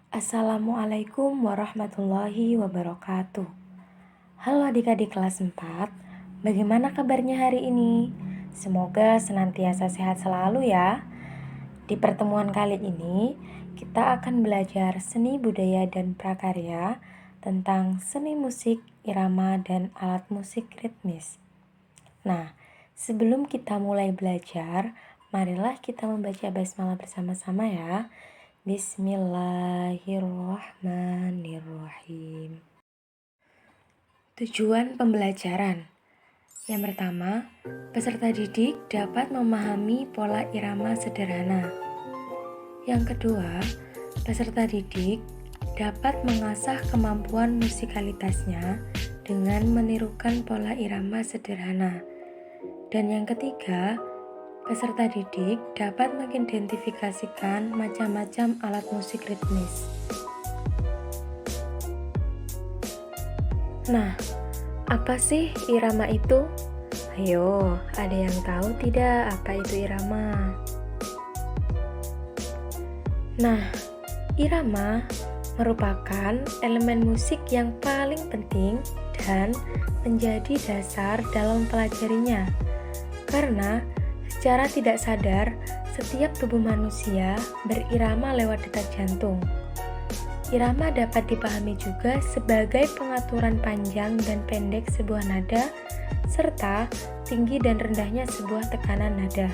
Assalamualaikum warahmatullahi wabarakatuh. Halo adik-adik kelas 4, bagaimana kabarnya hari ini? Semoga senantiasa sehat selalu ya. Di pertemuan kali ini, kita akan belajar seni budaya dan prakarya tentang seni musik, irama, dan alat musik ritmis. Nah, sebelum kita mulai belajar, marilah kita membaca basmalah bersama-sama ya. Bismillahirrahmanirrahim. Tujuan pembelajaran. Yang pertama, peserta didik dapat memahami pola irama sederhana. Yang kedua, peserta didik dapat mengasah kemampuan musikalitasnya dengan menirukan pola irama sederhana. Dan yang ketiga, peserta didik dapat mengidentifikasikan macam-macam alat musik ritmis. Nah, apa sih irama itu? Ayo, ada yang tahu tidak apa itu irama? Nah, irama merupakan elemen musik yang paling penting dan menjadi dasar dalam pelajarinya. Karena secara tidak sadar, setiap tubuh manusia berirama lewat detak jantung. Irama dapat dipahami juga sebagai pengaturan panjang dan pendek sebuah nada, serta tinggi dan rendahnya sebuah tekanan nada.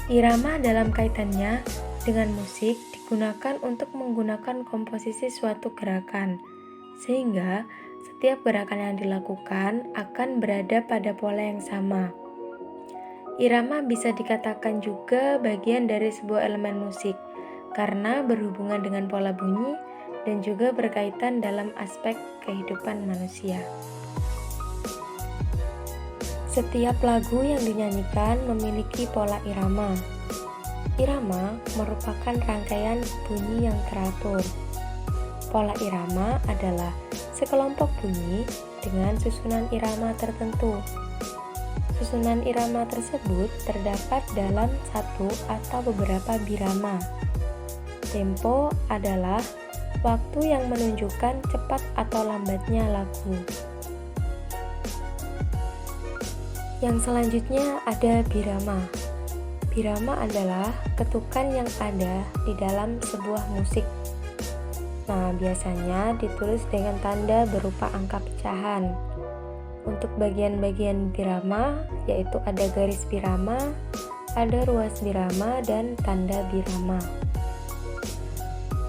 Irama dalam kaitannya dengan musik digunakan untuk menggunakan komposisi suatu gerakan, sehingga setiap gerakan yang dilakukan akan berada pada pola yang sama. Irama bisa dikatakan juga bagian dari sebuah elemen musik, karena berhubungan dengan pola bunyi dan juga berkaitan dalam aspek kehidupan manusia. Setiap lagu yang dinyanyikan memiliki pola irama. Irama merupakan rangkaian bunyi yang teratur. Pola irama adalah sekelompok bunyi dengan susunan irama tertentu. Susunan irama tersebut terdapat dalam satu atau beberapa birama. Tempo adalah waktu yang menunjukkan cepat atau lambatnya lagu. Yang selanjutnya ada birama. Birama adalah ketukan yang ada di dalam sebuah musik. Nah, biasanya ditulis dengan tanda berupa angka pecahan. Untuk bagian-bagian birama, yaitu ada garis birama, ada ruas birama, dan tanda birama.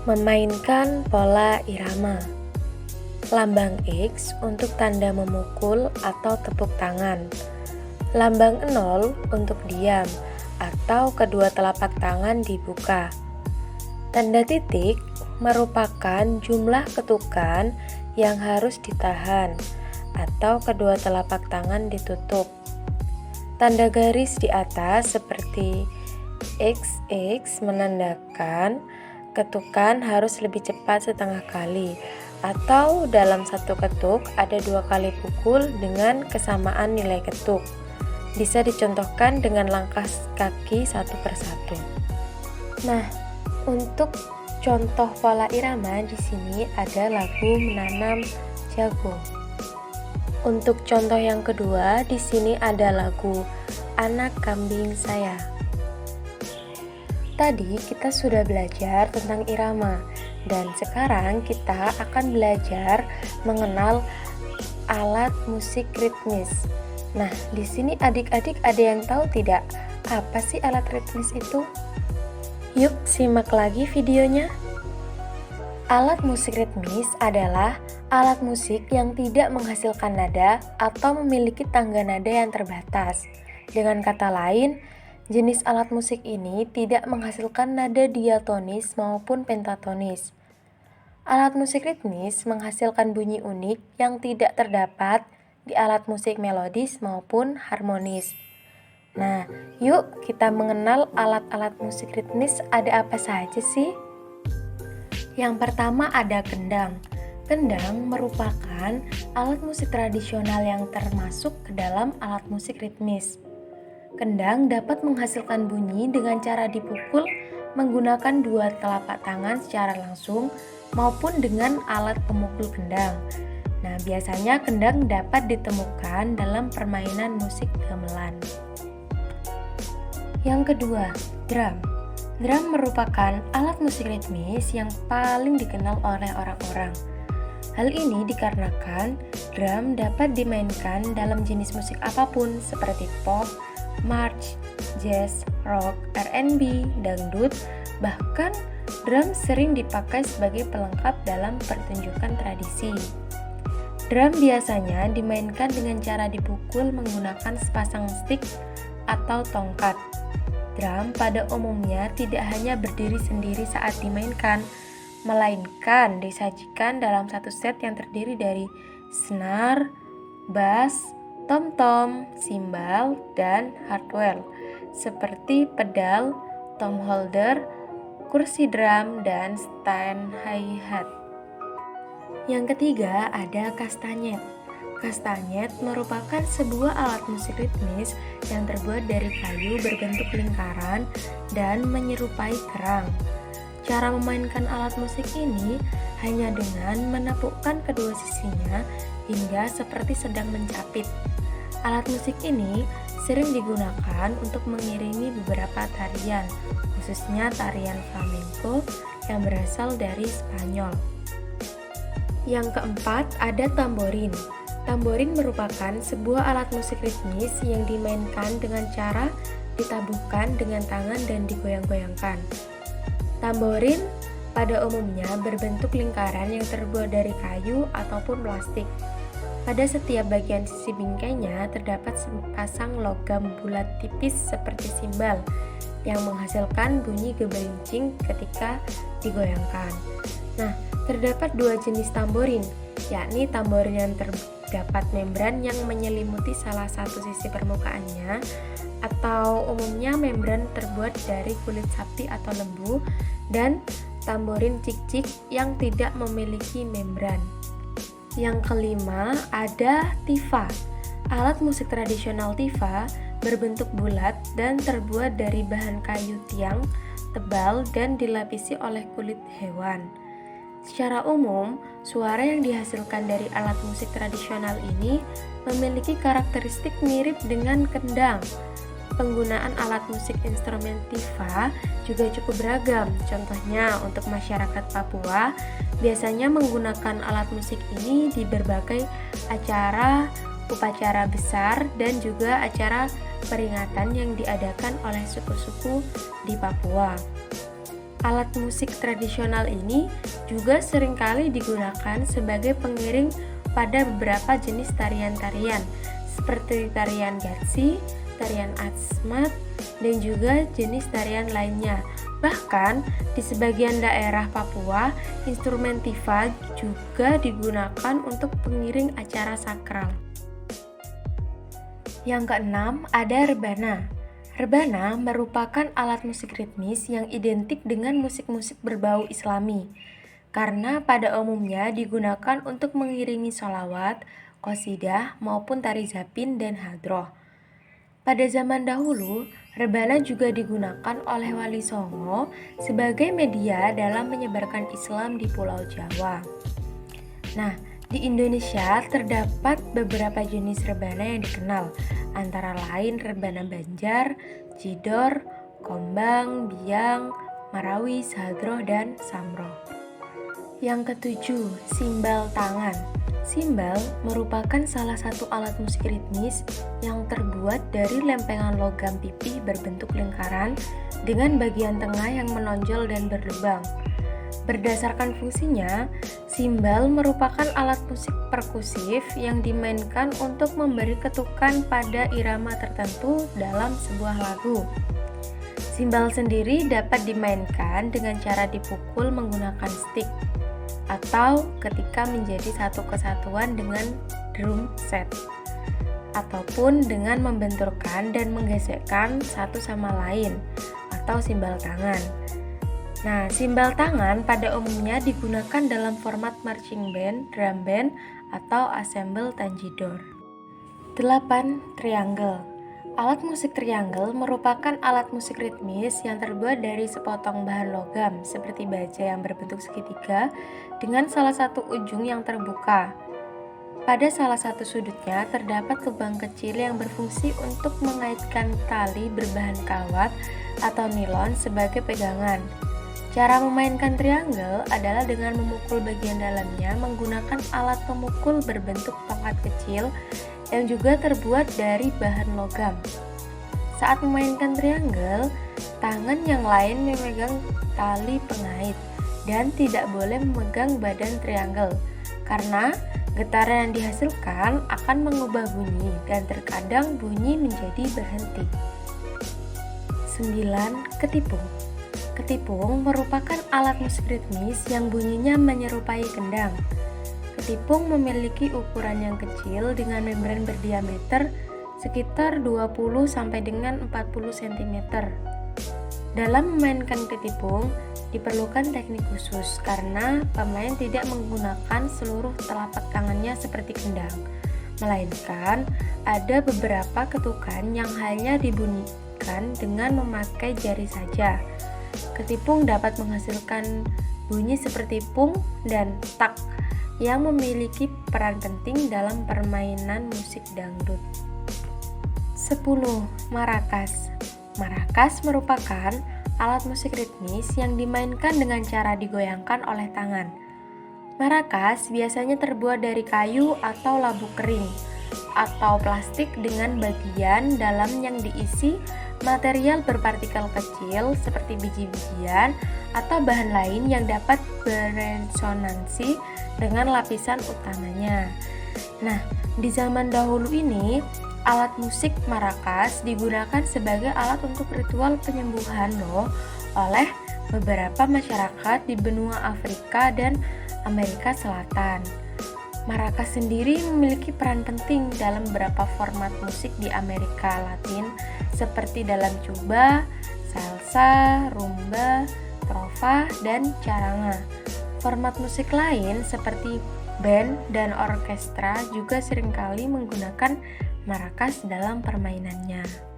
Memainkan pola irama. Lambang X untuk tanda memukul atau tepuk tangan. Lambang 0 untuk diam atau kedua telapak tangan dibuka. Tanda titik merupakan jumlah ketukan yang harus ditahan atau kedua telapak tangan ditutup. Tanda garis di atas seperti XX menandakan ketukan harus lebih cepat setengah kali, atau dalam satu ketuk ada 2 kali pukul dengan kesamaan nilai ketuk. Bisa dicontohkan dengan langkah kaki satu persatu. Nah, untuk contoh pola irama di sini ada lagu Menanam Jagung. Untuk contoh yang kedua, di sini ada lagu Anak Kambing Saya. Tadi kita sudah belajar tentang irama, dan sekarang kita akan belajar mengenal alat musik ritmis. Nah, di sini adik-adik ada yang tahu tidak apa sih alat ritmis itu? Yuk simak lagi videonya. Alat musik ritmis adalah alat musik yang tidak menghasilkan nada atau memiliki tangga nada yang terbatas. Dengan kata lain, jenis alat musik ini tidak menghasilkan nada diatonis maupun pentatonis. Alat musik ritmis menghasilkan bunyi unik yang tidak terdapat di alat musik melodis maupun harmonis. Nah, yuk kita mengenal alat-alat musik ritmis ada apa saja sih? Yang pertama ada kendang. Kendang merupakan alat musik tradisional yang termasuk ke dalam alat musik ritmis. Kendang dapat menghasilkan bunyi dengan cara dipukul menggunakan dua telapak tangan secara langsung maupun dengan alat pemukul kendang. Nah, biasanya kendang dapat ditemukan dalam permainan musik gamelan. Yang kedua, drum. Drum merupakan alat musik ritmis yang paling dikenal oleh orang-orang. Hal ini dikarenakan drum dapat dimainkan dalam jenis musik apapun seperti pop, march, jazz, rock, R&B, dangdut, bahkan drum sering dipakai sebagai pelengkap dalam pertunjukan tradisi. Drum biasanya dimainkan dengan cara dipukul menggunakan sepasang stick atau tongkat. Drum pada umumnya tidak hanya berdiri sendiri saat dimainkan, melainkan disajikan dalam satu set yang terdiri dari snare, bass, tom-tom, simbal, dan hardware seperti pedal, tom holder, kursi drum, dan stand hi-hat. Yang ketiga ada kastanyet. Kastanyet merupakan sebuah alat musik ritmis yang terbuat dari kayu berbentuk lingkaran dan menyerupai kerang. Cara memainkan alat musik ini hanya dengan menepukkan kedua sisinya hingga seperti sedang mencapit. Alat musik ini sering digunakan untuk mengiringi beberapa tarian, khususnya tarian flamenco yang berasal dari Spanyol. Yang keempat ada tamborin. Tamborin merupakan sebuah alat musik ritmis yang dimainkan dengan cara ditabuhkan dengan tangan dan digoyang-goyangkan. Tamborin pada umumnya berbentuk lingkaran yang terbuat dari kayu ataupun plastik. Pada setiap bagian sisi bingkainya terdapat sepasang logam bulat tipis seperti simbal yang menghasilkan bunyi geberincing ketika digoyangkan. Nah, terdapat dua jenis tamborin, yakni tamborin yang terdapat membran yang menyelimuti salah satu sisi permukaannya, atau umumnya membran terbuat dari kulit sapi atau lembu, dan tamborin cik-cik yang tidak memiliki membran. Yang kelima ada tifa. Alat musik tradisional tifa berbentuk bulat dan terbuat dari bahan kayu tiang tebal dan dilapisi oleh kulit hewan. Secara umum, suara yang dihasilkan dari alat musik tradisional ini memiliki karakteristik mirip dengan kendang. Penggunaan alat musik instrumen tifa juga cukup beragam. Contohnya, untuk masyarakat Papua, biasanya menggunakan alat musik ini di berbagai acara, upacara besar, dan juga acara peringatan yang diadakan oleh suku-suku di Papua. Alat musik tradisional ini juga seringkali digunakan sebagai pengiring pada beberapa jenis tarian-tarian seperti tarian gatsi, tarian asmat, dan juga jenis tarian lainnya. Bahkan di sebagian daerah Papua, instrumen tifa juga digunakan untuk pengiring acara sakral. Yang keenam ada rebana. Rebana merupakan alat musik ritmis yang identik dengan musik-musik berbau Islami, karena pada umumnya digunakan untuk mengiringi sholawat, qasidah, maupun tari zapin dan hadroh. Pada zaman dahulu, rebana juga digunakan oleh Wali Songo sebagai media dalam menyebarkan Islam di Pulau Jawa. Nah, di Indonesia terdapat beberapa jenis rebana yang dikenal, antara lain rebana Banjar, Cidor, Kombang, Biang, Marawi, Hadroh, dan Samroh. Yang ketujuh, simbal tangan. Simbal merupakan salah satu alat musik ritmis yang terbuat dari lempengan logam pipih berbentuk lingkaran dengan bagian tengah yang menonjol dan berlubang. Berdasarkan fungsinya, simbal merupakan alat musik perkusif yang dimainkan untuk memberi ketukan pada irama tertentu dalam sebuah lagu. Simbal sendiri dapat dimainkan dengan cara dipukul menggunakan stick atau ketika menjadi satu kesatuan dengan drum set, ataupun dengan membenturkan dan menggesekkan satu sama lain atau simbal tangan. Nah, simbal tangan pada umumnya digunakan dalam format marching band, drum band, atau ensemble tanjidor. 8. Triangle. Alat musik triangle merupakan alat musik ritmis yang terbuat dari sepotong bahan logam seperti baja yang berbentuk segitiga dengan salah satu ujung yang terbuka. Pada salah satu sudutnya terdapat lubang kecil yang berfungsi untuk mengaitkan tali berbahan kawat atau nilon sebagai pegangan. Cara memainkan triangle adalah dengan memukul bagian dalamnya menggunakan alat pemukul berbentuk tongkat kecil yang juga terbuat dari bahan logam. Saat memainkan triangle, tangan yang lain memegang tali pengait dan tidak boleh memegang badan triangle karena getaran yang dihasilkan akan mengubah bunyi dan terkadang bunyi menjadi berhenti. 9. Ketipung. Ketipung merupakan alat musik ritmis yang bunyinya menyerupai kendang. Ketipung memiliki ukuran yang kecil dengan membran berdiameter sekitar 20 sampai dengan 40 cm. Dalam memainkan ketipung diperlukan teknik khusus karena pemain tidak menggunakan seluruh telapak tangannya seperti kendang, melainkan ada beberapa ketukan yang hanya dibunyikan dengan memakai jari saja. Ketipung dapat menghasilkan bunyi seperti pung dan tak yang memiliki peran penting dalam permainan musik dangdut. 10. Marakas. Marakas merupakan alat musik ritmis yang dimainkan dengan cara digoyangkan oleh tangan. Marakas biasanya terbuat dari kayu atau labu kering atau plastik dengan bagian dalam yang diisi material berpartikel kecil seperti biji-bijian atau bahan lain yang dapat beresonansi dengan lapisan utamanya. Nah, di zaman dahulu ini, alat musik marakas digunakan sebagai alat untuk ritual penyembuhan oleh beberapa masyarakat di benua Afrika dan Amerika Selatan. Marakas sendiri memiliki peran penting dalam beberapa format musik di Amerika Latin seperti dalam tuba, salsa, rumba, trova, dan charanga. Format musik lain seperti band dan orkestra juga seringkali menggunakan marakas dalam permainannya.